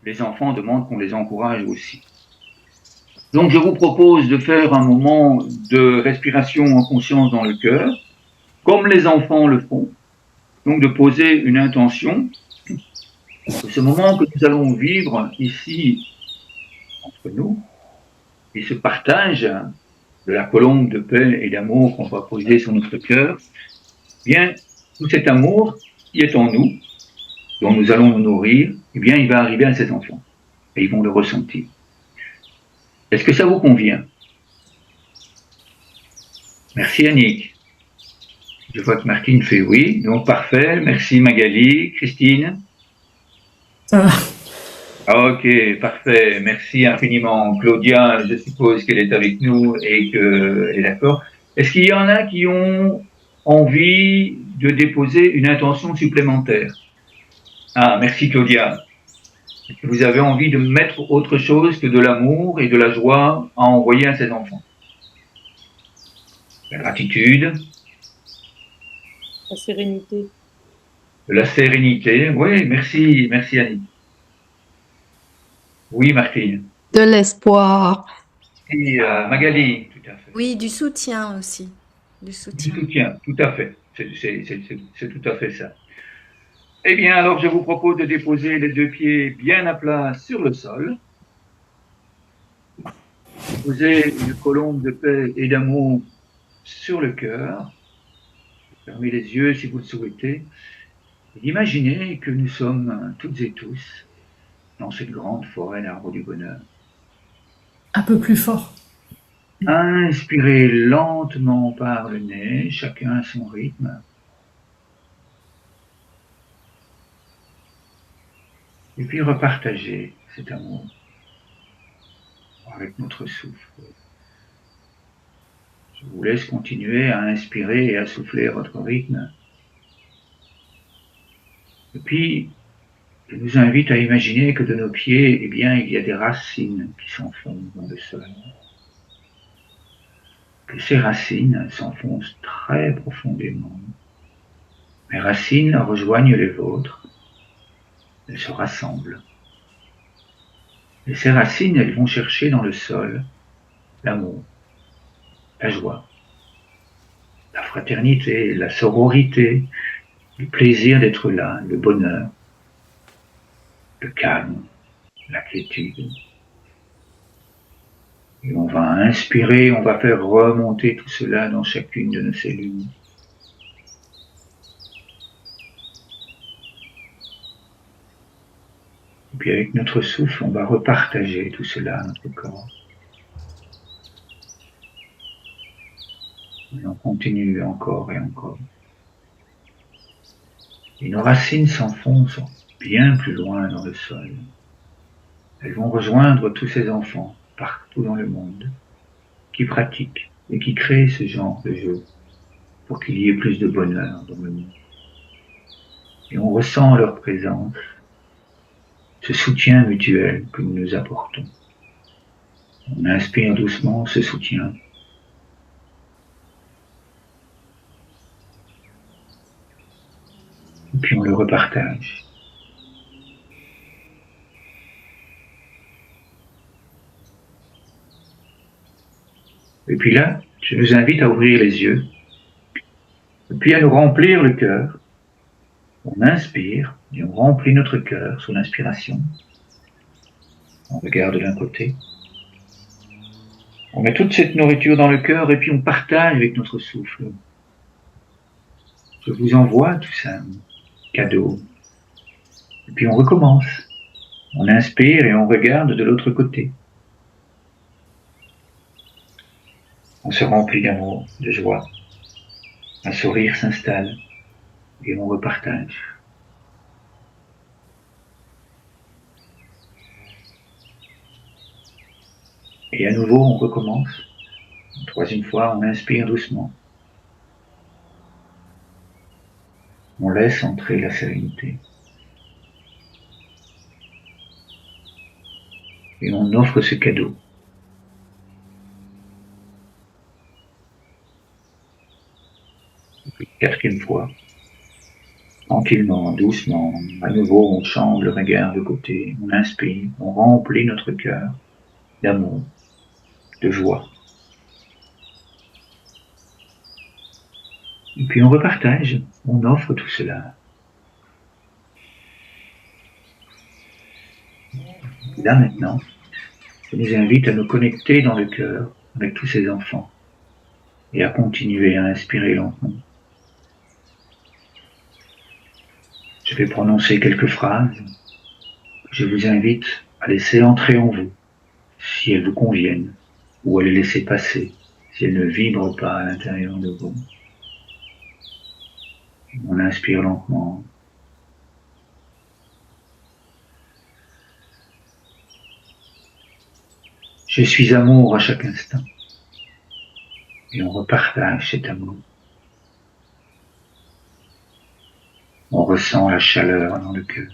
les enfants demandent qu'on les encourage aussi. Donc je vous propose de faire un moment de respiration en conscience dans le cœur, comme les enfants le font, donc de poser une intention. Ce moment que nous allons vivre ici entre nous, et ce partage de la colombe de paix et d'amour qu'on va poser sur notre cœur, bien, tout cet amour qui est en nous, dont nous allons nous nourrir, eh bien, il va arriver à ces enfants, et ils vont le ressentir. Est-ce que ça vous convient? Merci Annick. Je vois que Martine fait oui, donc parfait. Merci Magali. Christine? Ça va. Ok, parfait. Merci infiniment. Claudia, je suppose qu'elle est avec nous et qu'elle est d'accord. Est-ce qu'il y en a qui ont envie de déposer une intention supplémentaire? Ah, merci Claudia. Est-ce que vous avez envie de mettre autre chose que de l'amour et de la joie à envoyer à ses enfants? La gratitude, La sérénité. de la sérénité. Oui, merci, merci Annie. Oui, Martine. De l'espoir. Et Magali, tout à fait. Oui, du soutien aussi. Du Du soutien. soutien, tout à fait. C'est tout à fait ça. Eh bien, alors, je vous propose de déposer les deux pieds bien à plat sur le sol. Poser une colombe de paix et d'amour sur le cœur. Fermez les yeux si vous le souhaitez. Et imaginez que nous sommes toutes et tous dans cette grande forêt d'arbres du bonheur. Un peu plus fort. Inspirez lentement par le nez, chacun à son rythme. Et puis repartagez cet amour avec notre souffle. Je vous laisse continuer à inspirer et à souffler à votre rythme. Et puis, je nous invite à imaginer que de nos pieds, eh bien, il y a des racines qui s'enfoncent dans le sol. Que ces racines s'enfoncent très profondément. Mes racines rejoignent les vôtres. Elles se rassemblent. Et ces racines, elles vont chercher dans le sol l'amour, la joie, la fraternité, la sororité, le plaisir d'être là, le bonheur, le calme, la quiétude. Et on va inspirer, on va faire remonter tout cela dans chacune de nos cellules. Et puis avec notre souffle, on va repartager tout cela à notre corps. Et on continue encore et encore. Et nos racines s'enfoncent bien plus loin dans le sol. Elles vont rejoindre tous ces enfants partout dans le monde qui pratiquent et qui créent ce genre de jeu pour qu'il y ait plus de bonheur dans le monde. Et on ressent leur présence, ce soutien mutuel que nous nous apportons. On inspire doucement ce soutien. Et puis on le repartage. Et puis là, je nous invite à ouvrir les yeux, et puis à nous remplir le cœur. On inspire et on remplit notre cœur sous l'inspiration. On regarde d'un côté. On met toute cette nourriture dans le cœur et puis on partage avec notre souffle. Je vous envoie tout ça, cadeau. Et puis on recommence. On inspire et on regarde de l'autre côté. On se remplit d'amour, de joie. Un sourire s'installe et on repartage. Et à nouveau, on recommence. Une troisième fois, on inspire doucement. On laisse entrer la sérénité. Et on offre ce cadeau. Et puis, quatrième fois, Tranquillement, doucement, à nouveau on change le regard de côté, on inspire, on remplit notre cœur d'amour, de joie. Et puis on repartage, on offre tout cela. Et là maintenant, je nous invite à nous connecter dans le cœur avec tous ces enfants et à continuer à inspirer lentement. Je vais prononcer quelques phrases que je vous invite à laisser entrer en vous, si elles vous conviennent, ou à les laisser passer, si elles ne vibrent pas à l'intérieur de vous. On inspire lentement. Je suis amour à chaque instant. Et on repartage cet amour. On ressent la chaleur dans le cœur.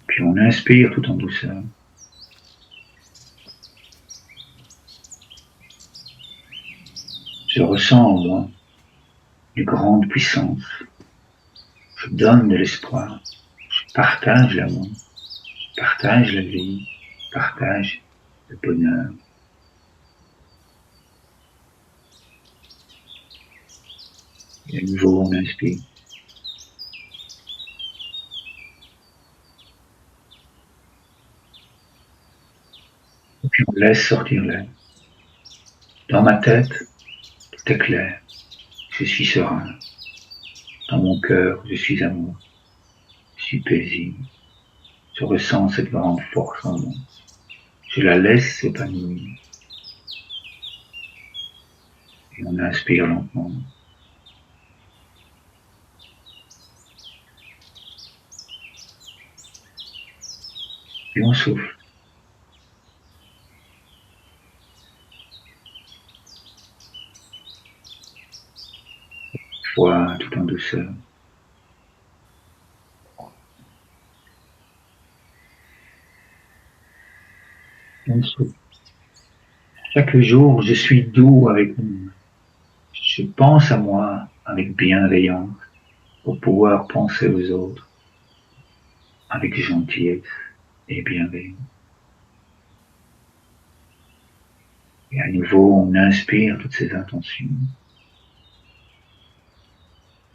Puis on inspire tout en douceur. Je ressens en moi une grande puissance. Je donne de l'espoir. Je partage l'amour. Je partage la vie. Je partage le bonheur. Et à nouveau, on inspire. Et puis on laisse sortir l'air. Dans ma tête, tout est clair. Je suis serein. Dans mon cœur, je suis amour. Je suis paisible. Je ressens cette grande force en moi. Je la laisse s'épanouir. Et on inspire lentement. Et on souffle. Fois tout en douceur. On souffle. Chaque jour, je suis doux avec moi. Je pense à moi avec bienveillance pour pouvoir penser aux autres avec gentillesse et bienveillance. Et à nouveau, on inspire toutes ces intentions.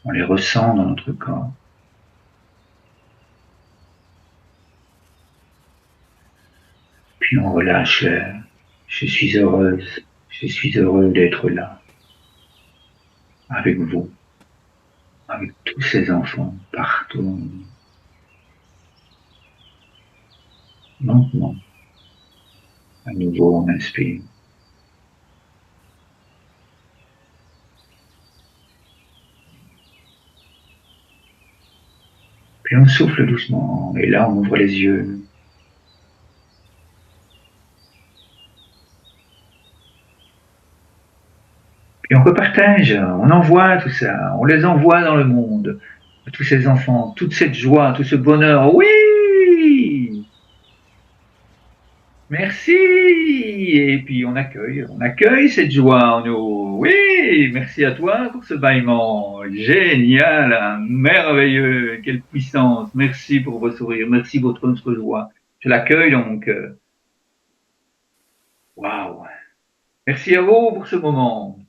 On les ressent dans notre corps. Puis on relâche l'air. Je suis heureuse, je suis heureux d'être là, avec vous, avec tous ces enfants partout. Lentement, à nouveau on inspire. Puis on souffle doucement, et là on ouvre les yeux. Puis on repartage, on envoie tout ça, on les envoie dans le monde, tous ces enfants, toute cette joie, tout ce bonheur. Oui! Merci! Et puis on accueille cette joie en nous. Oui! Merci à toi pour ce bâillement. Génial, hein, merveilleux, quelle puissance. Merci pour vos sourires, merci pour notre joie. Je l'accueille dans mon cœur. Waouh! Merci à vous pour ce moment.